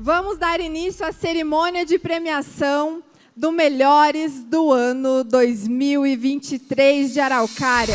Vamos dar início à cerimônia de premiação do Melhores do Ano 2023 de Araucária.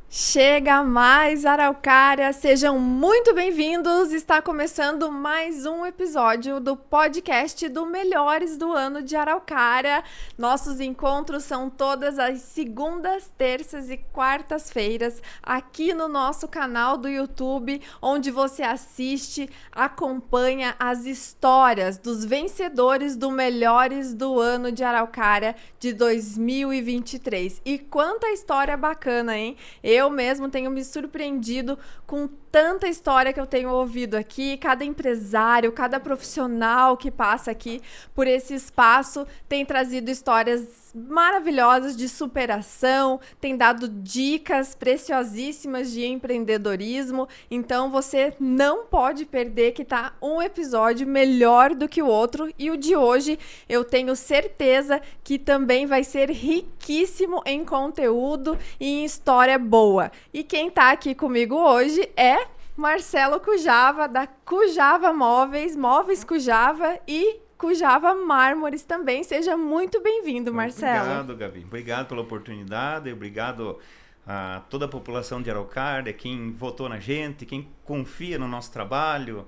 Chega mais, Araucária! Sejam muito bem-vindos! Está começando mais um episódio do podcast do Melhores do Ano de Araucária. Nossos encontros são todas as segundas, terças e quartas-feiras aqui no nosso canal do YouTube, onde você assiste, acompanha as histórias dos vencedores do Melhores do Ano de Araucária de 2023. E quanta história bacana, hein? Eu mesmo tenho me surpreendido com tanta história que eu tenho ouvido aqui. Cada empresário, cada profissional que passa aqui por esse espaço tem trazido histórias maravilhosas de superação, tem dado dicas preciosíssimas de empreendedorismo. Então você não pode perder, que tá um episódio melhor do que o outro, e o de hoje eu tenho certeza que também vai ser riquíssimo em conteúdo e em história boa. E quem tá aqui comigo hoje é Marcelo Cujava, da Cujava Móveis, Móveis Cujava e Cujava Mármores também. Seja muito bem-vindo, Marcelo. Obrigado, Gabi. Obrigado pela oportunidade, obrigado a toda a população de Araucária, quem votou na gente, quem confia no nosso trabalho,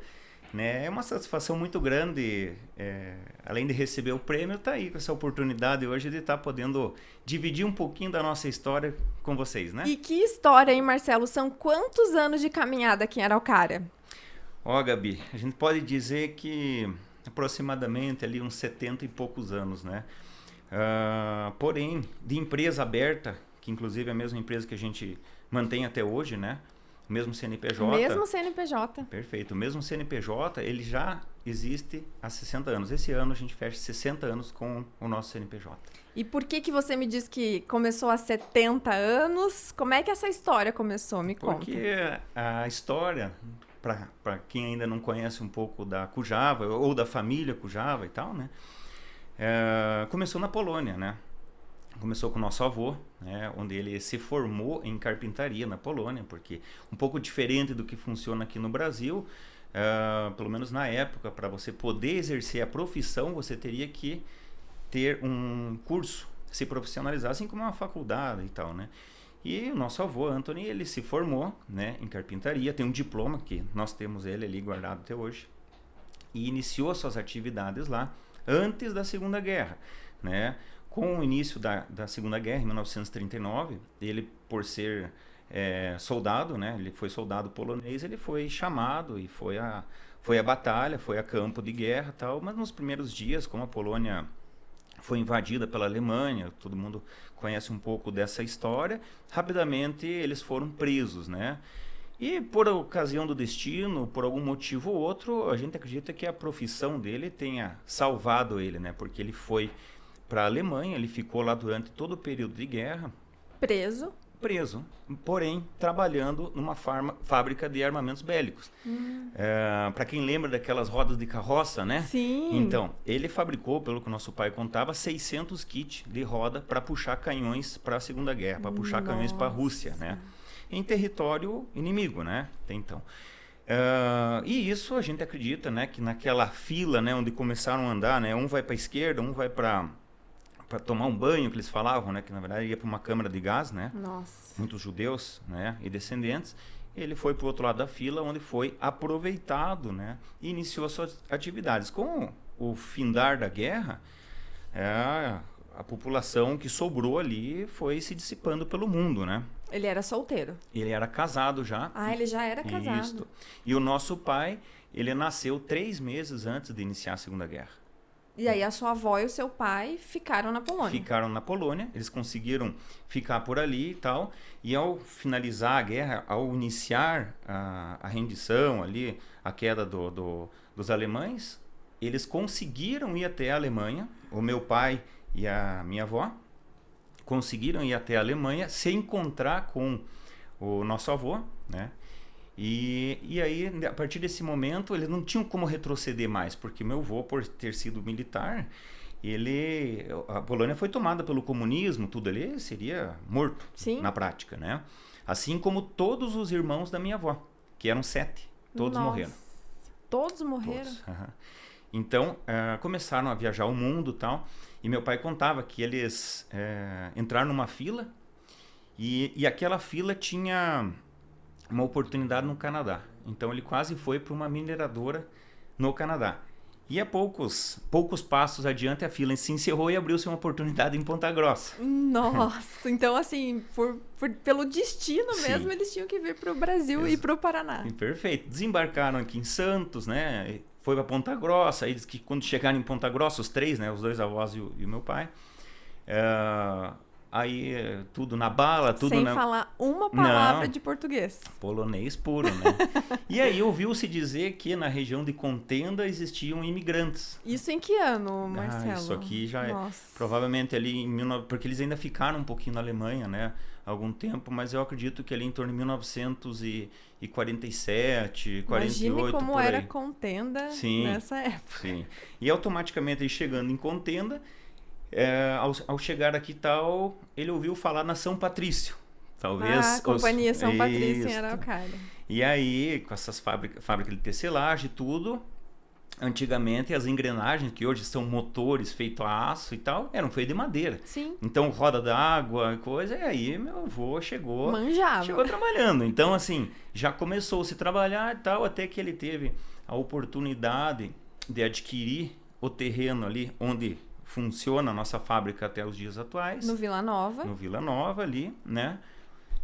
né? É uma satisfação muito grande, além de receber o prêmio, estar aí com essa oportunidade hoje de estar podendo dividir um pouquinho da nossa história com vocês, né? E que história, hein, Marcelo? São quantos anos de caminhada aqui em Araucária? Ó, Gabi, a gente pode dizer que aproximadamente ali uns 70 e poucos anos, né? Porém, de empresa aberta, que inclusive é a mesma empresa que a gente mantém até hoje, né? O mesmo CNPJ. Mesmo CNPJ. Perfeito. O mesmo CNPJ, ele já existe há 60 anos. Esse ano a gente fecha 60 anos com o nosso CNPJ. E por que você me diz que começou há 70 anos? Como é que essa história começou? Me conta. Porque a história, para quem ainda não conhece um pouco da Cujava, ou da família Cujava e tal, né? Começou na Polônia, né? Começou com o nosso avô, né, onde ele se formou em carpintaria na Polônia, porque um pouco diferente do que funciona aqui no Brasil, pelo menos na época, para você poder exercer a profissão, você teria que ter um curso, se profissionalizar, assim como uma faculdade e tal, né? E o nosso avô, Anthony, ele se formou, né, em carpintaria, tem um diploma que nós temos ele ali guardado até hoje, e iniciou suas atividades lá antes da Segunda Guerra, né? Com o início da Segunda Guerra, em 1939, ele, por ser soldado, né, ele foi soldado polonês, ele foi chamado e foi a batalha, foi a campo de guerra e tal, mas nos primeiros dias, como a Polônia foi invadida pela Alemanha, todo mundo conhece um pouco dessa história, rapidamente eles foram presos, né? E por ocasião do destino, por algum motivo ou outro, a gente acredita que a profissão dele tenha salvado ele, né? Porque ele foi para a Alemanha, ele ficou lá durante todo o período de guerra. Preso, porém trabalhando numa fábrica de armamentos bélicos. Para quem lembra daquelas rodas de carroça, né? Sim. Então, ele fabricou, pelo que o nosso pai contava, 600 kits de roda para puxar canhões para a Segunda Guerra, para puxar canhões para a Rússia, né? Em território inimigo, né? Então, e isso a gente acredita, né? Que naquela fila, né? Onde começaram a andar, né? Um vai para a esquerda, um vai para tomar um banho, que eles falavam, né? Que na verdade ia para uma câmara de gás, né? Nossa. Muitos judeus, né? E descendentes. Ele foi para o outro lado da fila, onde foi aproveitado, né? E iniciou suas atividades. Com o findar da guerra, a população que sobrou ali foi se dissipando pelo mundo, né? Ele era solteiro. Ele era casado já. Ah, ele já era casado. Isso. E o nosso pai, ele nasceu 3 meses antes de iniciar a Segunda Guerra. E aí a sua avó e o seu pai ficaram na Polônia. Ficaram na Polônia, eles conseguiram ficar por ali e tal. E ao finalizar a guerra, ao iniciar a rendição ali, a queda dos alemães, eles conseguiram ir até a Alemanha. O meu pai e a minha avó conseguiram ir até a Alemanha, se encontrar com o nosso avô, né? E aí, a partir desse momento, eles não tinham como retroceder mais, porque meu avô, por ter sido militar, a Polônia foi tomada pelo comunismo, tudo ali seria morto. Sim. Na prática, né? Assim como todos os irmãos da minha avó, que eram 7, todos morreram. Todos morreram? Todos. Então, começaram a viajar o mundo e tal, e meu pai contava que eles entraram numa fila, e aquela fila tinha uma oportunidade no Canadá. Então ele quase foi para uma mineradora no Canadá. E a poucos passos adiante a fila se encerrou e abriu-se uma oportunidade em Ponta Grossa. Nossa, então assim, pelo destino mesmo, eles tinham que vir para o Brasil e para o Paraná. Perfeito. Desembarcaram aqui em Santos, né? Foi para Ponta Grossa. Aí diz que quando chegaram em Ponta Grossa, os 3, né? Os 2 avós e o meu pai, aí tudo na bala, tudo sem falar uma palavra de português. Polonês puro, né? E aí ouviu-se dizer que na região de Contenda existiam imigrantes. Isso em que ano, Marcelo? Isso aqui já provavelmente ali porque eles ainda ficaram um pouquinho na Alemanha, né? Algum tempo, mas eu acredito que ali em torno de 1947, 48, imagine como por aí. era Contenda nessa época. Sim. E automaticamente aí chegando em Contenda, ao chegar aqui tal, ele ouviu falar na São Patrício. Talvez Companhia São Patrício em Araucária. E aí, com essas fábricas de tecelagem e tudo, antigamente as engrenagens, que hoje são motores feitos a aço e tal, eram feitos de madeira. Sim. Então, roda d'água, coisa, e aí meu avô chegou trabalhando. Então, assim, já começou a se trabalhar e tal, até que ele teve a oportunidade de adquirir o terreno ali onde funciona a nossa fábrica até os dias atuais. No Vila Nova. No Vila Nova ali, né?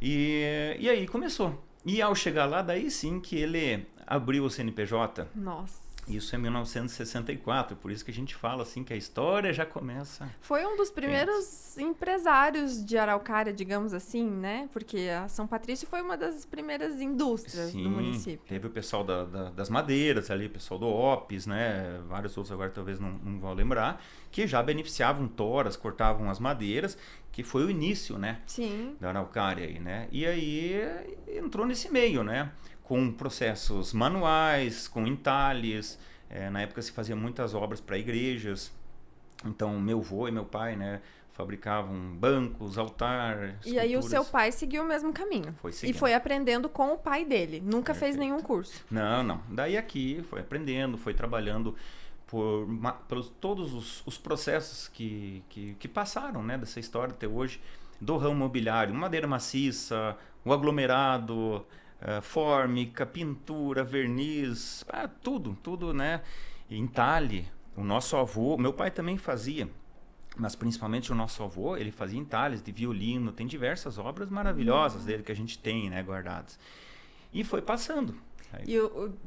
E aí começou. E ao chegar lá, daí sim que ele abriu o CNPJ. Nossa. Isso é 1964, por isso que a gente fala assim que a história já começa. Foi um dos primeiros empresários de Araucária, digamos assim, né? Porque a São Patrício foi uma das primeiras indústrias do município. Teve o pessoal das madeiras ali, o pessoal do Opes, né? Vários outros agora talvez não vão lembrar, que já beneficiavam toras, cortavam as madeiras, que foi o início, né? Sim. Da Araucária aí, né? E aí entrou nesse meio, né? Com processos manuais, com entalhes. Na época se fazia muitas obras para igrejas. Então, meu avô e meu pai, né, fabricavam bancos, altar, esculturas. E aí o seu pai seguiu o mesmo caminho. Foi seguindo. E foi aprendendo com o pai dele. Nunca Perfeito. fez nenhum curso. Não. Daí aqui foi aprendendo, foi trabalhando pelos todos os processos que passaram, né, dessa história até hoje, do ramo imobiliário, madeira maciça, o aglomerado, fórmica, pintura, verniz, tudo, né, entalhe. O nosso avô, meu pai também fazia, mas principalmente o nosso avô, ele fazia entalhes de violino, tem diversas obras maravilhosas dele que a gente tem, né, guardadas. E foi passando. E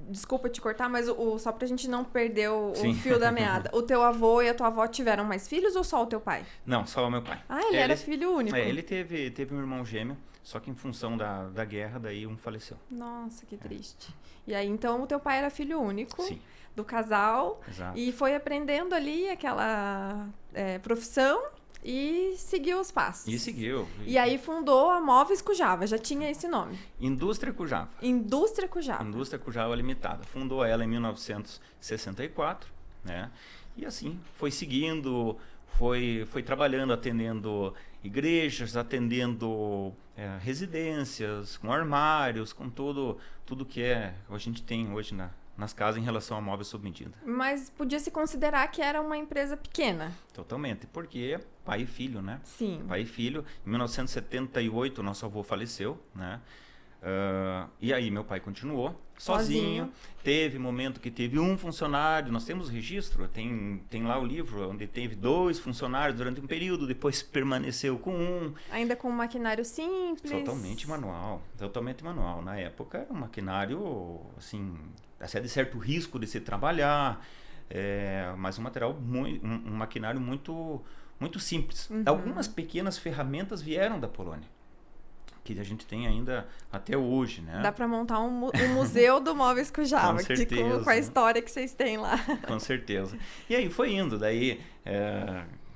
desculpa te cortar, mas só pra gente não perder o fio da meada. O teu avô e a tua avó tiveram mais filhos ou só o teu pai? Não, só o meu pai. Ele era filho único? Ele teve um irmão gêmeo, só que em função da guerra, daí um faleceu. Nossa, que triste. E aí, então, o teu pai era filho único? Sim. Do casal. Exato. E foi aprendendo ali aquela profissão e seguiu os passos. E seguiu. E aí fundou a Móveis Cujava, já tinha esse nome. Indústria Cujava. Indústria Cujava. Indústria Cujava Limitada. Fundou ela em 1964, né? E assim, foi seguindo, foi trabalhando, atendendo igrejas, atendendo residências, com armários, com tudo que a gente tem hoje nas casas em relação a móveis sob medida. Mas podia se considerar que era uma empresa pequena. Totalmente, porque pai e filho, né? Sim. Pai e filho. Em 1978, nosso avô faleceu, né? E aí meu pai continuou sozinho. Teve momento que teve um funcionário, nós temos registro, tem lá o livro onde teve 2 funcionários durante um período, depois permaneceu com um. Ainda com um maquinário simples. Totalmente manual. Na época era um maquinário, assim, até de certo risco de se trabalhar, mas um maquinário muito, muito simples. Uhum. Algumas pequenas ferramentas vieram da Polônia, que a gente tem ainda até hoje, né? Dá para montar um museu do Móveis Cujava, Com certeza. com a história que vocês têm lá. Com certeza. E aí foi indo, daí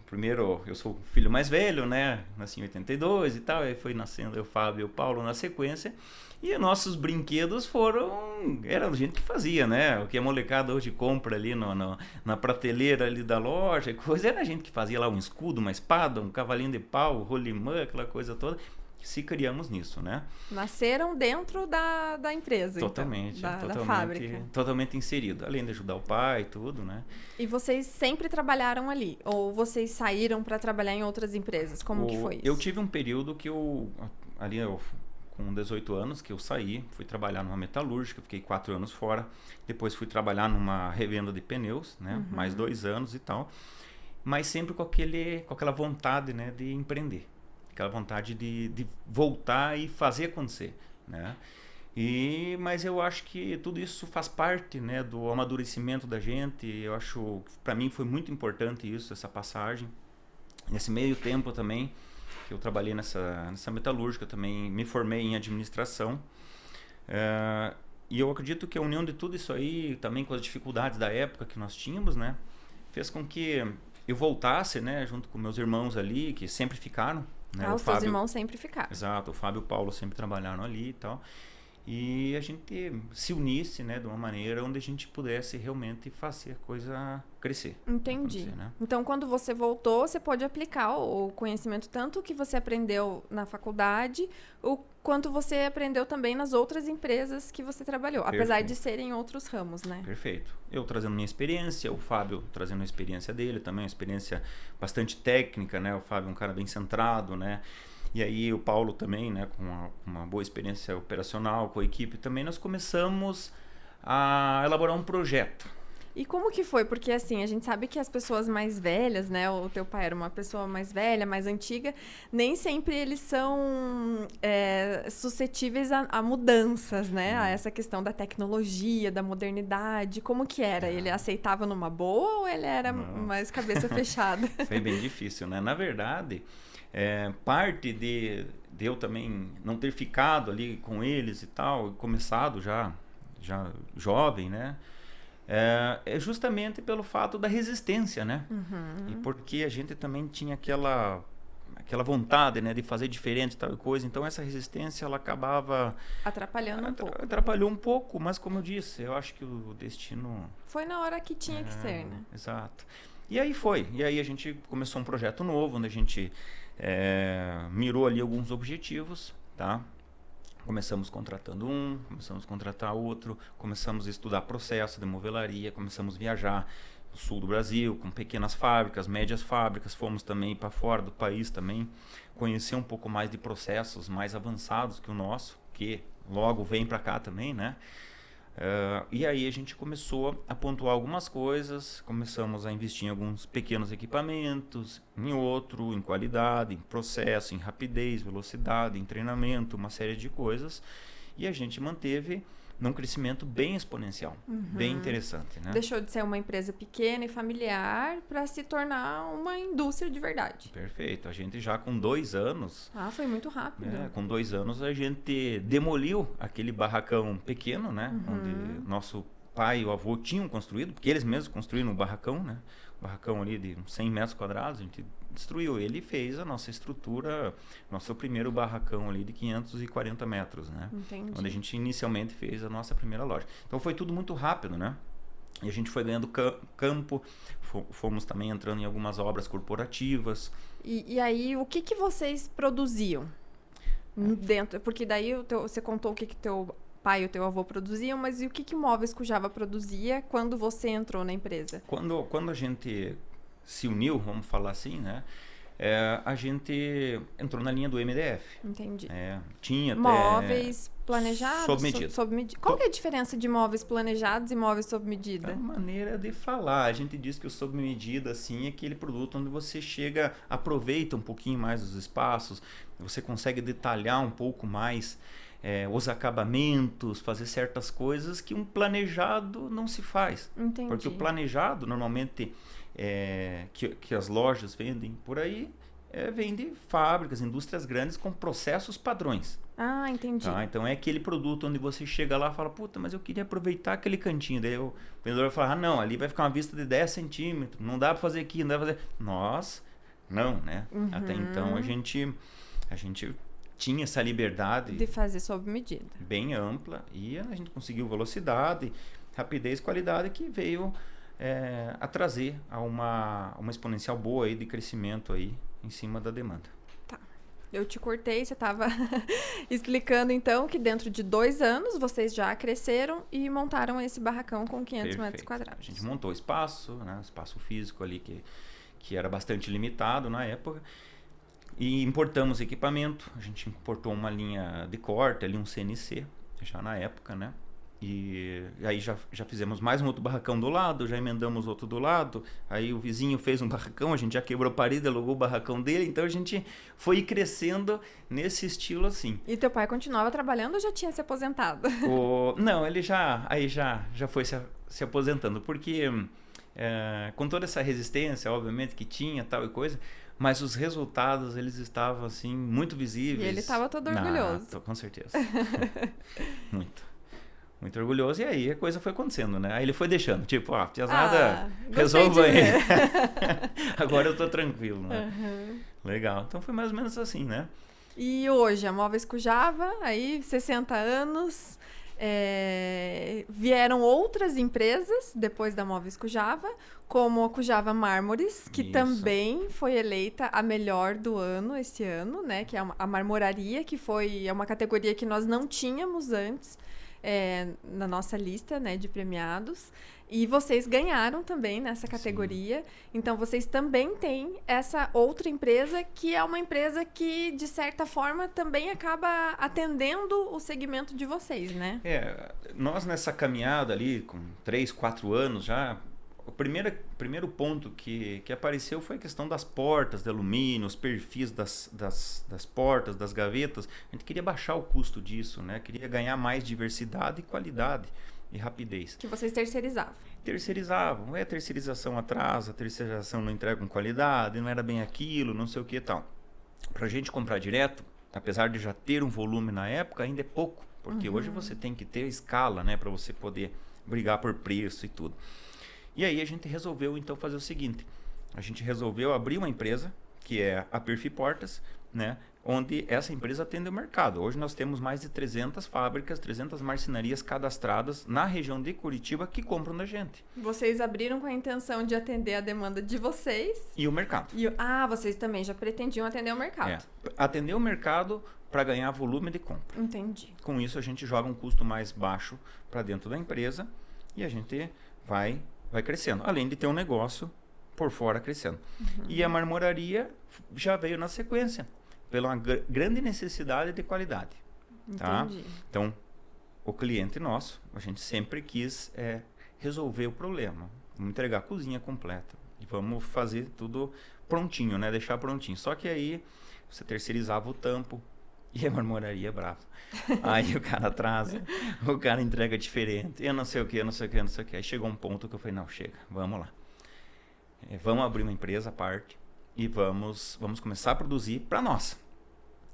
primeiro eu sou o filho mais velho, né? Nasci em 82 e tal, aí foi nascendo o Fábio e o Paulo na sequência. E nossos brinquedos era a gente que fazia, né? O que a molecada hoje compra ali na prateleira ali da loja, era a gente que fazia lá um escudo, uma espada, um cavalinho de pau, rolimã, aquela coisa toda. Se criamos nisso, né? Nasceram dentro da empresa, totalmente, então, da fábrica. Totalmente inserido, além de ajudar o pai e tudo, né? E vocês sempre trabalharam ali? Ou vocês saíram para trabalhar em outras empresas? Como que foi isso? Eu tive um período que com 18 anos, que eu saí, fui trabalhar numa metalúrgica, fiquei 4 anos fora, depois fui trabalhar numa revenda de pneus, né? Uhum. Mais 2 anos e tal, mas sempre com aquela vontade, né, de empreender. Aquela vontade de voltar e fazer acontecer, né? Mas eu acho que tudo isso faz parte, né, do amadurecimento da gente. Eu acho, para mim foi muito importante isso, essa passagem. Nesse meio tempo também, que eu trabalhei nessa metalúrgica, também me formei em administração. E eu acredito que a união de tudo isso aí, também com as dificuldades da época que nós tínhamos, né, fez com que eu voltasse, né, junto com meus irmãos ali, que sempre ficaram. Né? Os teus irmãos sempre ficaram. Exato, o Fábio e o Paulo sempre trabalharam ali e tal. E a gente se unisse, né, de uma maneira onde a gente pudesse realmente fazer a coisa crescer. Entendi. Né? Então, quando você voltou, você pode aplicar o conhecimento tanto que você aprendeu na faculdade, quanto você aprendeu também nas outras empresas que você trabalhou, Perfeito. apesar de serem outros ramos, né? Perfeito. Eu trazendo minha experiência, o Fábio trazendo a experiência dele também, uma experiência bastante técnica, né? O Fábio é um cara bem centrado, né? E aí o Paulo também, né, com uma boa experiência operacional, com a equipe também, nós começamos a elaborar um projeto. E como que foi? Porque assim, a gente sabe que as pessoas mais velhas, né, o teu pai era uma pessoa mais velha, mais antiga, nem sempre eles são suscetíveis a mudanças, né, a essa questão da tecnologia, da modernidade. Como que era? Ele aceitava numa boa ou ele era mais cabeça fechada? Foi bem difícil, né? Na verdade, parte de eu também não ter ficado ali com eles e tal, começado já jovem, né? É justamente pelo fato da resistência, né? Uhum. E porque a gente também tinha aquela vontade, né, de fazer diferente tal coisa, então essa resistência ela acabava atrapalhando um pouco. Atrapalhou um pouco, mas como eu disse, eu acho que o destino foi na hora que tinha que ser, né? Exato. E aí a gente começou um projeto novo, onde a gente mirou ali alguns objetivos, tá? Começamos contratando começamos a contratar outro, começamos a estudar processo de movelaria, começamos a viajar, sul do Brasil, com pequenas fábricas, médias fábricas. Fomos também para fora do país também, conhecer um pouco mais de processos mais avançados que o nosso, que logo vem para cá também, né? E aí a gente começou a pontuar algumas coisas, começamos a investir em alguns pequenos equipamentos, em outro, em qualidade, em processo, em rapidez, velocidade, em treinamento, uma série de coisas. E a gente manteve num crescimento bem exponencial, bem interessante, né? Deixou de ser uma empresa pequena e familiar para se tornar uma indústria de verdade. Perfeito. A gente já com 2 anos... Ah, foi muito rápido. Com 2 anos a gente demoliu aquele barracão pequeno, né? Onde nosso pai e o avô tinham construído, porque eles mesmos construíram um barracão, né? Um barracão ali de uns 100 metros quadrados, a gente destruiu ele e fez a nossa estrutura, nosso primeiro barracão ali de 540 metros, né? Entendi. Onde a gente inicialmente fez a nossa primeira loja. Então foi tudo muito rápido, né? E a gente foi ganhando campo, fomos também entrando em algumas obras corporativas. E aí, o que vocês produziam dentro? Porque daí você contou o que teu pai e o teu avô produziam, mas e o que Móveis Cujava produzia quando você entrou na empresa? Quando a gente se uniu, vamos falar assim, né? A gente entrou na linha do MDF. Entendi. Tinha móveis planejados? Sob medida. Sob medida. Qual que é a diferença de móveis planejados e móveis sob medida? É uma maneira de falar. A gente diz que o sob medida, assim, é aquele produto onde você chega, aproveita um pouquinho mais os espaços, você consegue detalhar um pouco mais os acabamentos, fazer certas coisas que um planejado não se faz. Entendi. Porque o planejado, normalmente, que as lojas vendem por aí, vem de fábricas, indústrias grandes com processos padrões. Ah, entendi. Tá? Então é aquele produto onde você chega lá e fala, puta, mas eu queria aproveitar aquele cantinho. Daí o vendedor vai falar, não, ali vai ficar uma vista de 10 centímetros, não dá para fazer aqui, não dá para fazer... Nós, não, né? Até então a gente tinha essa liberdade de fazer sob medida, bem ampla, e a gente conseguiu velocidade, rapidez, qualidade, que veio a trazer a uma exponencial boa aí de crescimento aí em cima da demanda. Tá. Eu te cortei, você estava explicando então que dentro de 2 anos vocês já cresceram e montaram esse barracão com 500 metros quadrados. A gente montou o espaço, né, espaço físico ali que era bastante limitado na época. E importamos equipamento, a gente importou uma linha de corte, ali um CNC, já na época, né? E aí já fizemos mais um outro barracão do lado, já emendamos outro do lado, aí o vizinho fez um barracão, a gente já quebrou a parede, alugou o barracão dele, então a gente foi crescendo nesse estilo assim. E teu pai continuava trabalhando ou já tinha se aposentado? Não, ele já foi se aposentando, porque com toda essa resistência, obviamente, que tinha tal e coisa... Mas os resultados, eles estavam, assim, muito visíveis. E ele estava todo orgulhoso. Com certeza. Muito orgulhoso. E aí a coisa foi acontecendo, né? Aí ele foi deixando. Tipo, piazada, resolva aí. Agora eu tô tranquilo, né? Legal. Então foi mais ou menos assim, né? E hoje, a Móveis Cujava, aí 60 anos... vieram outras empresas depois da Móveis Cujava, como a Cujava Mármores, que também foi eleita a melhor do ano esse ano, né? Que é a marmoraria, que é uma categoria que nós não tínhamos antes na nossa lista, né, de premiados. E vocês ganharam também nessa categoria. Sim. Então, vocês também têm essa outra empresa, que é uma empresa que, de certa forma, também acaba atendendo o segmento de vocês, né? Nós nessa caminhada ali, com 3, 4 anos já, o primeiro ponto que apareceu foi a questão das portas de alumínio, os perfis das portas, das gavetas. A gente queria baixar o custo disso, né? Queria ganhar mais diversidade e qualidade. E rapidez. Que vocês terceirizavam. Terceirizavam. A terceirização atrasa, a terceirização não entrega com qualidade, não era bem aquilo, não sei o que e tal. Para a gente comprar direto, apesar de já ter um volume na época, ainda é pouco. Porque hoje você tem que ter escala, né? Para você poder brigar por preço e tudo. E aí a gente resolveu, então, fazer o seguinte. A gente resolveu abrir uma empresa, que é a Perfi Portas, né? Onde essa empresa atende o mercado. Hoje nós temos mais de 300 fábricas, 300 marcenarias cadastradas na região de Curitiba que compram da gente. Vocês abriram com a intenção de atender a demanda de vocês. E o mercado. Vocês também já pretendiam atender o mercado. Atender o mercado para ganhar volume de compra. Entendi. Com isso a gente joga um custo mais baixo para dentro da empresa e a gente vai vai crescendo, além de ter um negócio por fora crescendo. E a marmoraria já veio na sequência, pela grande necessidade de qualidade. Tá? Entendi. Então, o cliente nosso, a gente sempre quis resolver o problema. Vamos entregar a cozinha completa. E vamos fazer tudo prontinho, né? Deixar prontinho. Só que aí, você terceirizava o tampo e a marmoraria é brava. Aí o cara atrasa, o cara entrega diferente. Eu não sei o que, eu não sei o que, eu não sei o que. Aí chegou um ponto que eu falei, não, chega, vamos lá. Vamos abrir uma empresa à parte e vamos começar a produzir para nós.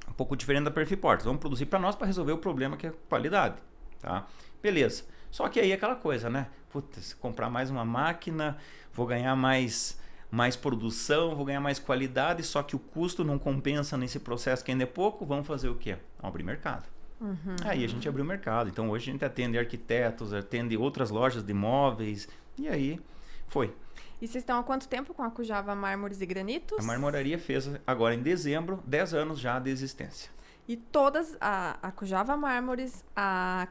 Um pouco diferente da Perfiportas. Vamos produzir para nós para resolver o problema que é a qualidade. Tá? Beleza. Só que aí é aquela coisa, né? Putz, comprar mais uma máquina, vou ganhar mais produção, vou ganhar mais qualidade, só que o custo não compensa nesse processo que ainda é pouco. Vamos fazer o quê? Abrir mercado. Aí a gente abriu o mercado. Então hoje a gente atende arquitetos, atende outras lojas de imóveis. E aí foi. E vocês estão há quanto tempo com a Cujava Mármores e Granitos? A marmoraria fez agora em dezembro 10 anos já de existência. E todas, a Cujava Mármores, a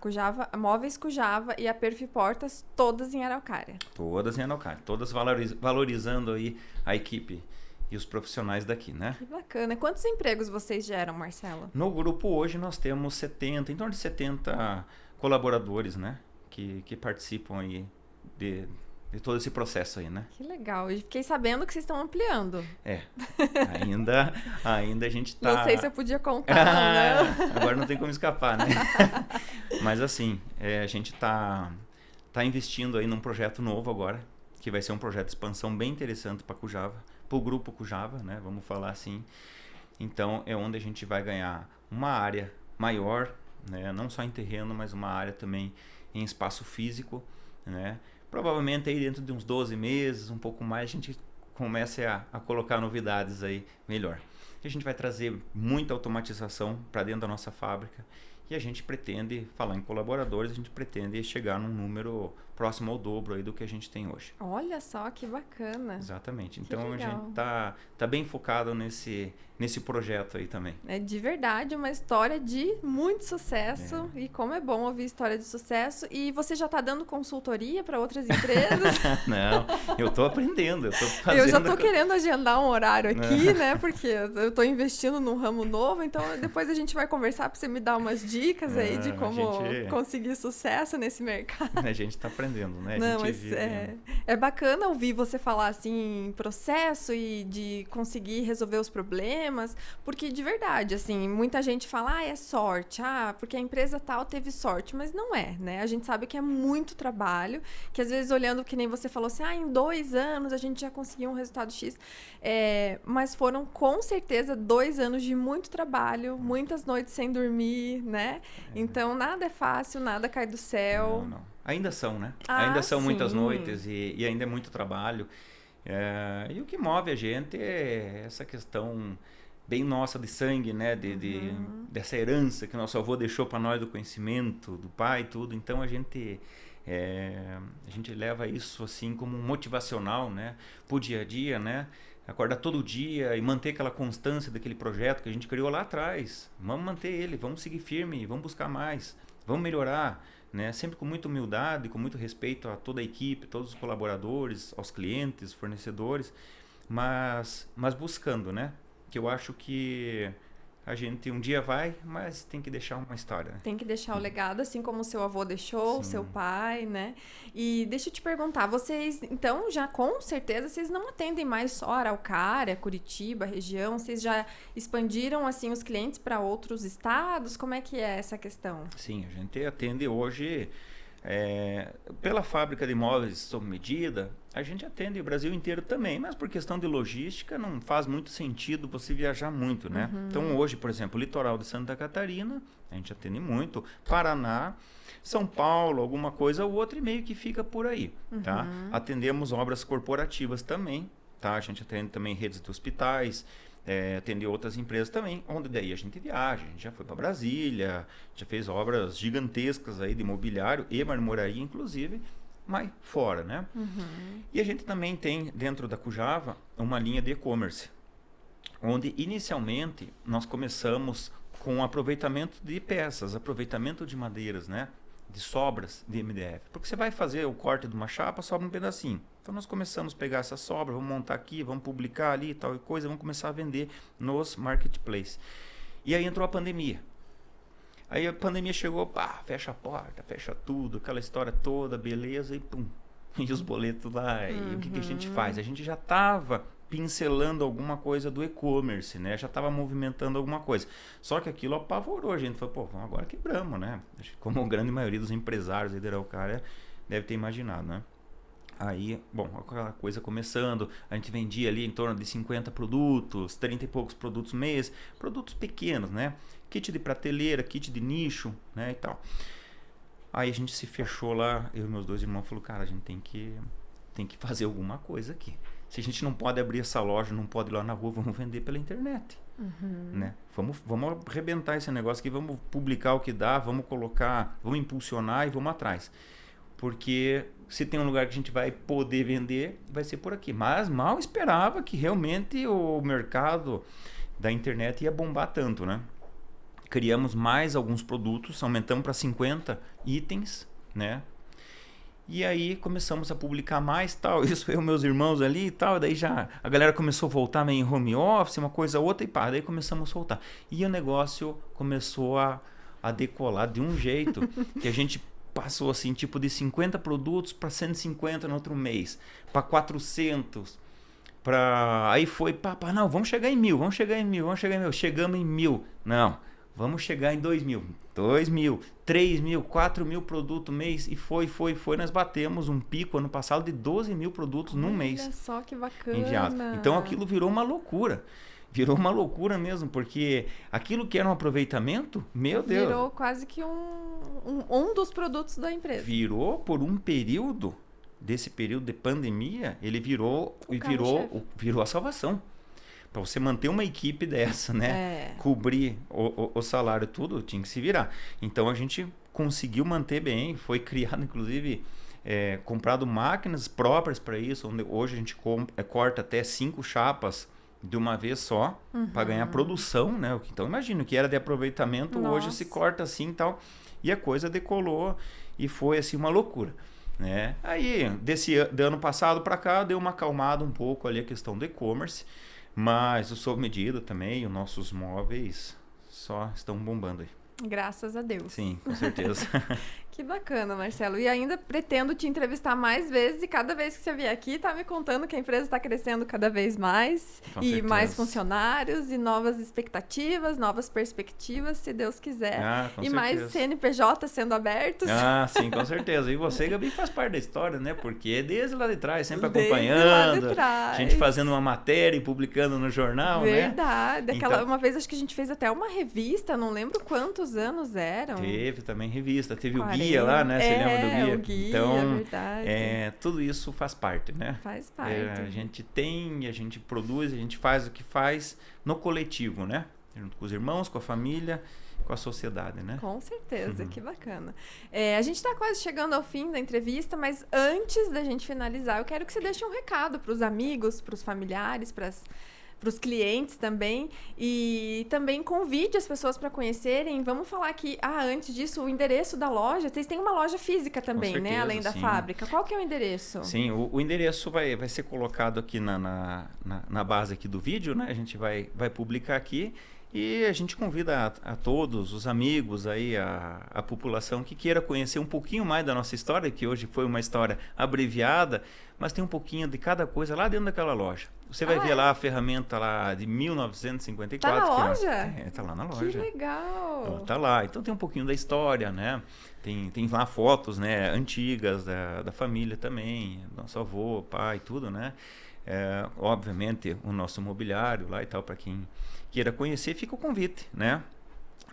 Móveis Cujava e a Perfiportas, todas em Araucária. Todas em Araucária, todas valorizando aí a equipe e os profissionais daqui, né? Que bacana. Quantos empregos vocês geram, Marcelo? No grupo hoje nós temos em torno de 70 colaboradores, né? Que participam aí de todo esse processo aí, né? Que legal. Eu fiquei sabendo que vocês estão ampliando. Ainda a gente tá... Não sei se eu podia contar, não. Agora não tem como escapar, né? Mas assim, a gente tá investindo aí num projeto novo agora, que vai ser um projeto de expansão bem interessante para Cujava, para o grupo Cujava, né? Vamos falar assim. Então, é onde a gente vai ganhar uma área maior, né? Não só em terreno, mas uma área também em espaço físico, né? Provavelmente aí dentro de uns 12 meses, um pouco mais, a gente comece a colocar novidades aí melhor. E a gente vai trazer muita automatização para dentro da nossa fábrica e a gente pretende, falar em colaboradores, a gente pretende chegar num número próximo ao dobro aí do que a gente tem hoje. Olha só, que bacana. Exatamente. Então a gente tá bem focado nesse projeto aí também. É de verdade uma história de muito sucesso e como é bom ouvir história de sucesso. E você já está dando consultoria para outras empresas? Não, eu estou aprendendo, eu tô fazendo... Eu já estou querendo agendar um horário aqui, né? Porque eu estou investindo num ramo novo, então depois a gente vai conversar para você me dar umas dicas aí de como conseguir sucesso nesse mercado. A gente está aprendendo, né? Não, mas é bacana ouvir você falar assim em processo e de conseguir resolver os problemas, porque de verdade, assim, muita gente fala, é sorte, porque a empresa tal teve sorte, mas não é, né? A gente sabe que é muito trabalho, que às vezes olhando, que nem você falou assim, em 2 anos a gente já conseguiu um resultado X, mas foram com certeza 2 anos de muito trabalho, muitas noites sem dormir, né? Então nada é fácil, nada cai do céu. Não. Ainda são, né? Ainda são muitas noites e ainda é muito trabalho. E o que move a gente é essa questão bem nossa de sangue, né? Dessa herança que nosso avô deixou para nós do conhecimento, do pai e tudo. Então a gente leva isso assim como um motivacional, né? Pro dia a dia, né? Acordar todo dia e manter aquela constância daquele projeto que a gente criou lá atrás. Vamos manter ele, vamos seguir firme, vamos buscar mais, vamos melhorar. Né? Sempre com muita humildade, com muito respeito a toda a equipe, todos os colaboradores, aos clientes, fornecedores, mas buscando, né? Que eu acho que a gente um dia vai, mas tem que deixar uma história. Né? Tem que deixar o legado, assim como o seu avô deixou, o seu pai, né? E deixa eu te perguntar, vocês, então, já com certeza, vocês não atendem mais só Araucária, Curitiba, região, vocês já expandiram, assim, os clientes para outros estados? Como é que é essa questão? Sim, a gente atende hoje, pela fábrica de imóveis sob medida, a gente atende o Brasil inteiro também, mas por questão de logística não faz muito sentido você viajar muito, né? Então hoje, por exemplo, o litoral de Santa Catarina, a gente atende muito, Paraná, São Paulo, alguma coisa ou outra e meio que fica por aí, tá? Atendemos obras corporativas também, tá? A gente atende também redes de hospitais, atender outras empresas também, onde daí a gente viaja, a gente já foi para Brasília, já fez obras gigantescas aí de mobiliário e marmoraria, inclusive, mas fora, né? E a gente também tem, dentro da Cujava, uma linha de e-commerce, onde inicialmente nós começamos com aproveitamento de peças, aproveitamento de madeiras, né? de sobras de MDF. Porque você vai fazer o corte de uma chapa, sobra um pedacinho. Então nós começamos a pegar essa sobra, vamos montar aqui, vamos publicar ali, tal e coisa, vamos começar a vender nos marketplaces. E aí entrou a pandemia. Aí a pandemia chegou, pá, fecha a porta, fecha tudo, aquela história toda, beleza, e pum. E os boletos lá, e o que a gente faz? A gente já estava pincelando alguma coisa do e-commerce, né? Já estava movimentando alguma coisa. Só que aquilo apavorou a gente. Falou, pô, agora quebramos, né? Como a grande maioria dos empresários aí da Araucária deve ter imaginado, né? Aí, bom, aquela coisa começando, a gente vendia ali em torno de 50 produtos, 30 e poucos produtos mês, produtos pequenos, né? Kit de prateleira, kit de nicho, né, e tal. Aí a gente se fechou lá, eu e meus 2 irmãos falou, cara, a gente tem que fazer alguma coisa aqui. Se a gente não pode abrir essa loja, não pode ir lá na rua, vamos vender pela internet. Né? Vamos arrebentar esse negócio aqui, vamos publicar o que dá, vamos colocar, vamos impulsionar e vamos atrás. Porque se tem um lugar que a gente vai poder vender, vai ser por aqui. Mas mal esperava que realmente o mercado da internet ia bombar tanto, né? Criamos mais alguns produtos, aumentamos para 50 itens, né? E aí começamos a publicar mais, tal, isso eu, meus irmãos ali e tal, daí já a galera começou a voltar meio em home office, uma coisa outra e pá, daí começamos a soltar. E o negócio começou a decolar de um jeito que a gente passou assim, tipo de 50 produtos para 150 no outro mês, para 400, aí foi, pá, não, vamos chegar em 1000, chegamos em 1000, não, vamos chegar em 2000, 3000, 4000 produtos mês e foi, nós batemos um pico ano passado de 12 mil produtos num mês. Olha só que bacana. Enviado. Então aquilo virou uma loucura. Virou uma loucura mesmo, porque aquilo que era um aproveitamento, meu Deus. Virou quase que um dos produtos da empresa. Virou por um período, desse período de pandemia, ele virou a salvação. Para você manter uma equipe dessa, né? Cobrir o salário, tudo, tinha que se virar. Então a gente conseguiu manter bem, foi criado, inclusive, comprado máquinas próprias para isso, onde hoje a gente corta até 5 chapas de uma vez só, para ganhar produção, né? Então imagina, o que era de aproveitamento, hoje se corta assim e tal, e a coisa decolou e foi assim uma loucura, né? Aí, de ano passado para cá, deu uma acalmada um pouco ali a questão do e-commerce, mas o sob medida também, os nossos móveis só estão bombando aí. Graças a Deus. Sim, com certeza. Que bacana, Marcelo. E ainda pretendo te entrevistar mais vezes e cada vez que você vier aqui, tá me contando que a empresa está crescendo cada vez mais. Com e certeza. Mais funcionários e novas expectativas, novas perspectivas, se Deus quiser. Com e certeza. Mais CNPJ sendo abertos. Sim, com certeza. E você, Gabi, faz parte da história, né? Porque é desde lá de trás, sempre desde acompanhando. Lá de trás. A gente fazendo uma matéria e publicando no jornal, Verdade. né? Então, uma vez acho que a gente fez até uma revista, não lembro quantos anos eram. Teve também revista, teve 40. O guia lá, né? Você lembra do guia? O guia, então, verdade. Tudo isso faz parte, né? Faz parte. A gente tem, a gente produz, a gente faz o que faz no coletivo, né? Junto com os irmãos, com a família, com a sociedade, né? Com certeza, que bacana. A gente está quase chegando ao fim da entrevista, mas antes da gente finalizar, eu quero que você deixe um recado para os amigos, para os familiares, para os clientes também, e também convide as pessoas para conhecerem. Vamos falar aqui, antes disso, o endereço da loja. Vocês têm uma loja física também, certeza, né? Além da fábrica. Qual que é o endereço? Sim, o endereço vai ser colocado aqui na base aqui do vídeo, né? A gente vai publicar aqui. E a gente convida a todos os amigos aí, a população que queira conhecer um pouquinho mais da nossa história, que hoje foi uma história abreviada, mas tem um pouquinho de cada coisa lá dentro daquela loja. Você vai ver lá a ferramenta lá de 1954. Tá na loja? Tá lá na loja. Que legal! Ela tá lá. Então tem um pouquinho da história, né? Tem lá fotos, né, antigas da família também, nosso avô, pai, tudo, né? Obviamente o nosso mobiliário lá e tal, para quem queira conhecer, fica o convite, né?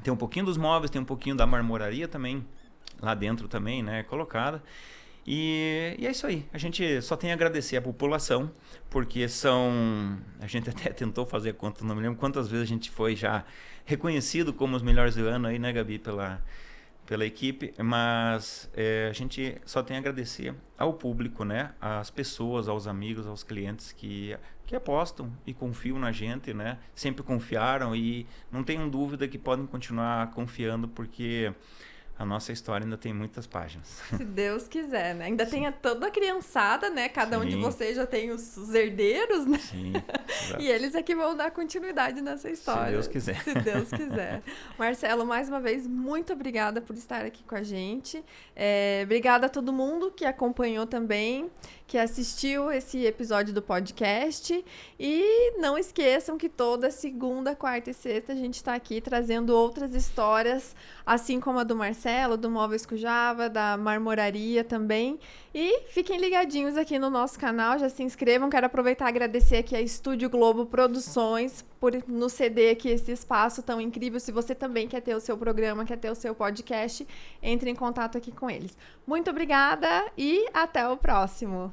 Tem um pouquinho dos móveis, tem um pouquinho da marmoraria também, lá dentro também, né, colocada. E é isso aí, a gente só tem a agradecer a população, porque a gente até tentou fazer a conta, não me lembro quantas vezes a gente foi já reconhecido como os melhores do ano aí, né, Gabi, pela equipe, mas a gente só tem a agradecer ao público, né, às pessoas, aos amigos, aos clientes que apostam e confiam na gente, né, sempre confiaram e não tenham dúvida que podem continuar confiando, porque a nossa história ainda tem muitas páginas. Se Deus quiser, né? Ainda tem toda a criançada, né? Cada um de Sim. vocês já tem os herdeiros, né? Sim, E eles é que vão dar continuidade nessa história. se Deus quiser. Se Deus quiser. Marcelo, mais uma vez, muito obrigada por estar aqui com a gente. Obrigada a todo mundo que acompanhou também, que assistiu esse episódio do podcast. E não esqueçam que toda segunda, quarta e sexta a gente está aqui trazendo outras histórias, assim como a do Marcelo, do Móveis Cujava, da Marmoraria também. E fiquem ligadinhos aqui no nosso canal, já se inscrevam. Quero aproveitar e agradecer aqui a Estúdio Globo Produções por nos ceder aqui esse espaço tão incrível. Se você também quer ter o seu programa, quer ter o seu podcast, entre em contato aqui com eles. Muito obrigada e até o próximo!